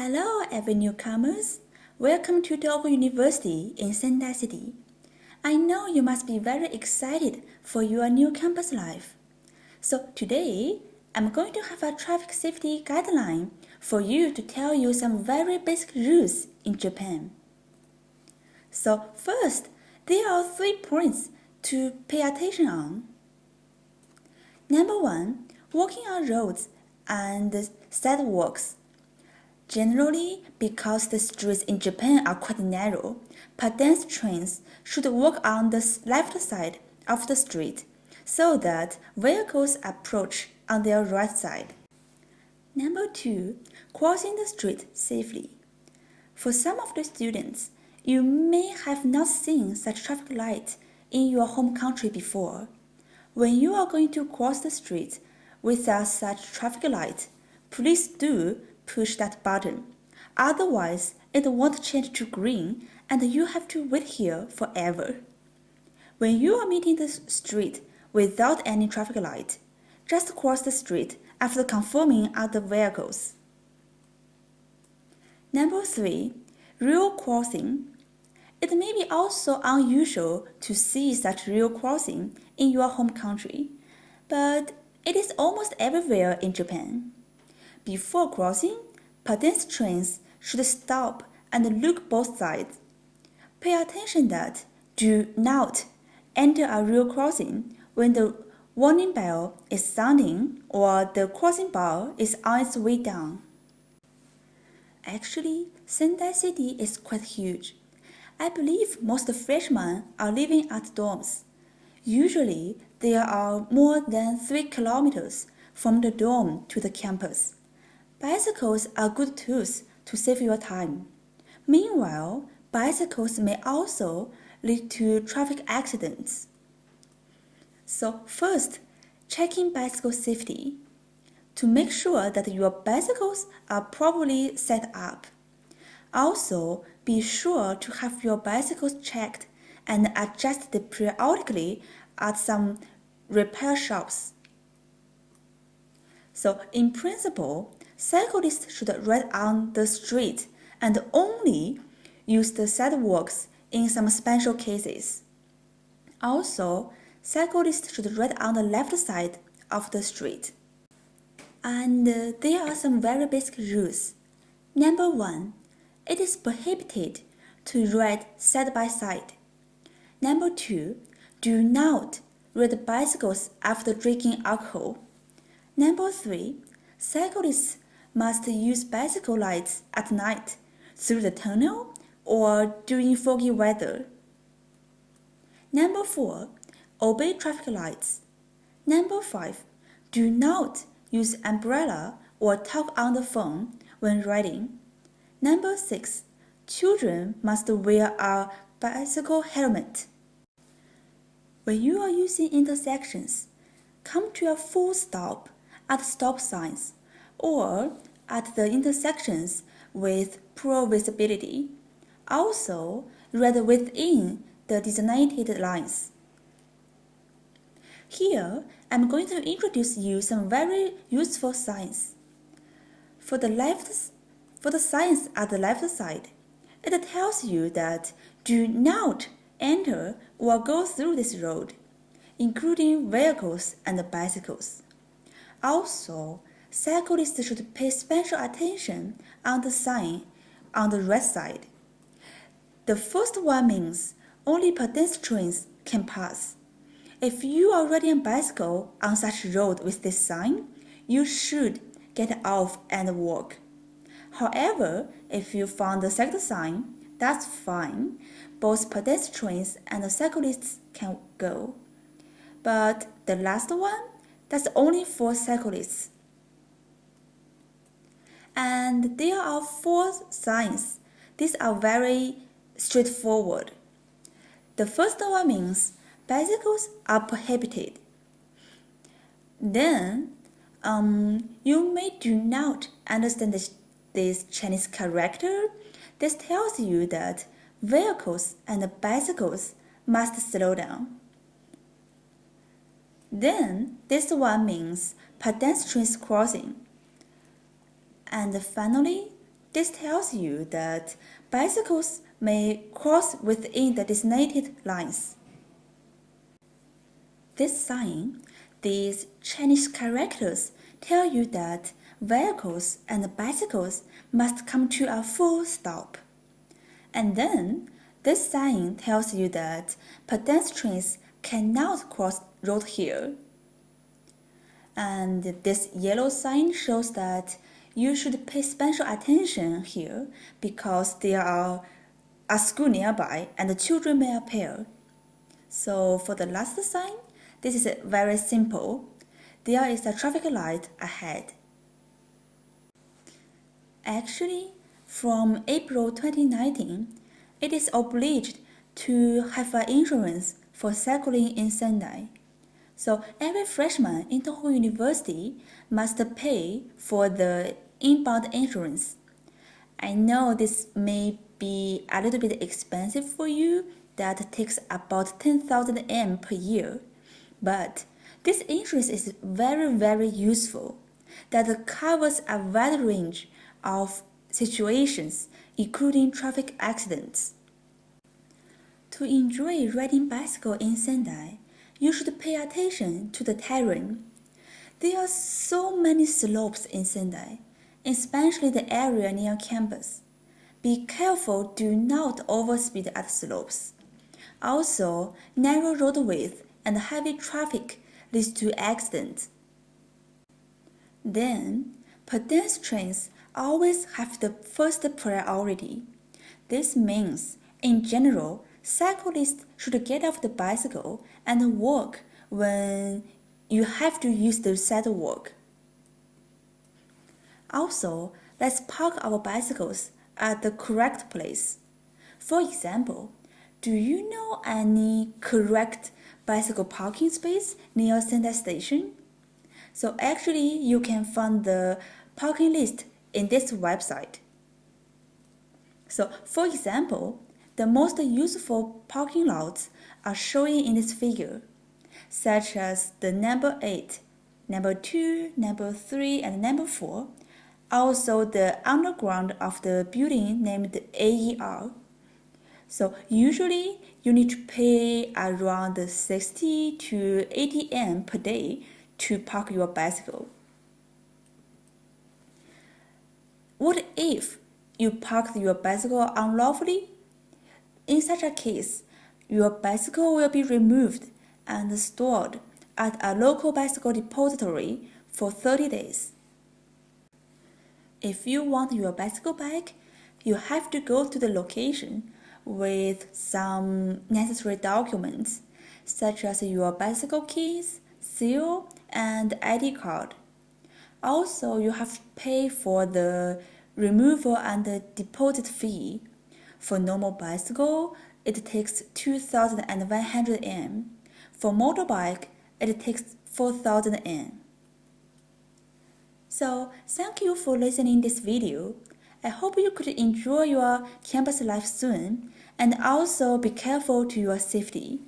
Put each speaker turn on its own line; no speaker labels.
Hello, every newcomers. Welcome to Tohoku University in Sendai City. I know you must be very excited for your new campus life. So today, I'm going to have a traffic safety guideline for you to tell you some very basic rules in Japan. So first, there are 3 points to pay attention on. Number 1, walking on roads and sidewalks. Generally, because the streets in Japan are quite narrow, pedestrians should walk on the left side of the street so that vehicles approach on their right side. Number 2, crossing the street safely. For some of the students, you may have not seen such traffic light in your home country before. When you are going to cross the street without such traffic light, please do push that button. Otherwise, it won't change to green and you have to wait here forever. When you are meeting the street without any traffic light, just cross the street after confirming other vehicles. Number 3, real crossing. It may be also unusual to see such real crossing in your home country, but it is almost everywhere in Japan. Before crossing, pedestrians should stop and look both sides. Pay attention that do not enter a real crossing when the warning bell is sounding or the crossing bar is on its way down. Actually, Sendai City is quite huge. I believe most freshmen are living at dorms. Usually, there are more than 3 kilometers from the dorm to the campus. Bicycles are good tools to save your time. Meanwhile, bicycles may also lead to traffic accidents. So first, checking bicycle safety to make sure that your bicycles are properly set up. Also, be sure to have your bicycles checked and adjusted periodically at some repair shops. So in principle, cyclists should ride on the street and only use the sidewalks in some special cases. Also, cyclists should ride on the left side of the street. And there are some very basic rules. Number 1, it is prohibited to ride side by side. Number 2, do not ride bicycles after drinking alcohol. Number 3, cyclists must use bicycle lights at night through the tunnel or during foggy weather. Number 4, obey traffic lights. Number 5, do not use umbrella or talk on the phone when riding. Number 6, children must wear a bicycle helmet. When you are using intersections, come to a full stop at stop signs or at the intersections with poor visibility. Also, ride within the designated lines. Here, I'm going to introduce you some very useful signs. For the signs at the left side, it tells you that do not enter or go through this road, including vehicles and bicycles. Also, cyclists should pay special attention on the sign on the right side. The first one means only pedestrians can pass. If you are riding a bicycle on such road with this sign, you should get off and walk. However, if you found the second sign, that's fine. Both pedestrians and cyclists can go. But the last one, that's only for cyclists. And there are 4 signs. These are very straightforward. The first one means bicycles are prohibited. Then, you may do not understand this Chinese character. This tells you that vehicles and bicycles must slow down. Then, this one means pedestrians crossing. And finally, this tells you that bicycles may cross within the designated lines. This sign, these Chinese characters, tell you that vehicles and bicycles must come to a full stop. And then, this sign tells you that pedestrians cannot cross road here. And this yellow sign shows that you should pay special attention here because there are a school nearby and the children may appear. So for the last sign, this is very simple. There is a traffic light ahead. Actually, from April 2019, it is obliged to have an insurance for cycling in Sendai. So every freshman in Tohoku University must pay for the inbound insurance. I know this may be a little bit expensive for you, that takes about 10,000 yen per year. But this insurance is very useful, that covers a wide range of situations, including traffic accidents. To enjoy riding bicycle in Sendai, you should pay attention to the terrain. There are so many slopes in Sendai, especially the area near campus. Be careful, do not overspeed at slopes. Also, narrow road width and heavy traffic leads to accidents. Then, pedestrians always have the first priority. This means, in general, cyclists should get off the bicycle and walk when you have to use the sidewalk. Also, let's park our bicycles at the correct place. For example, do you know any correct bicycle parking space near Sendai Station? So actually, you can find the parking list in this website. So for example, the most useful parking lots are shown in this figure, such as the number 8, number 2, number 3, and number 4. Also the underground of the building named AER. So usually you need to pay around 60 to 80 yen per day to park your bicycle. What if you parked your bicycle unlawfully? In such a case, your bicycle will be removed and stored at a local bicycle depository for 30 days. If you want your bicycle back, you have to go to the location with some necessary documents, such as your bicycle keys, seal, and ID card. Also, you have to pay for the removal and the deposit fee. For normal bicycle, it takes 2,100 yen. For motorbike, it takes 4,000 yen. So, thank you for listening this video. I hope you could enjoy your campus life soon and also be careful to your safety.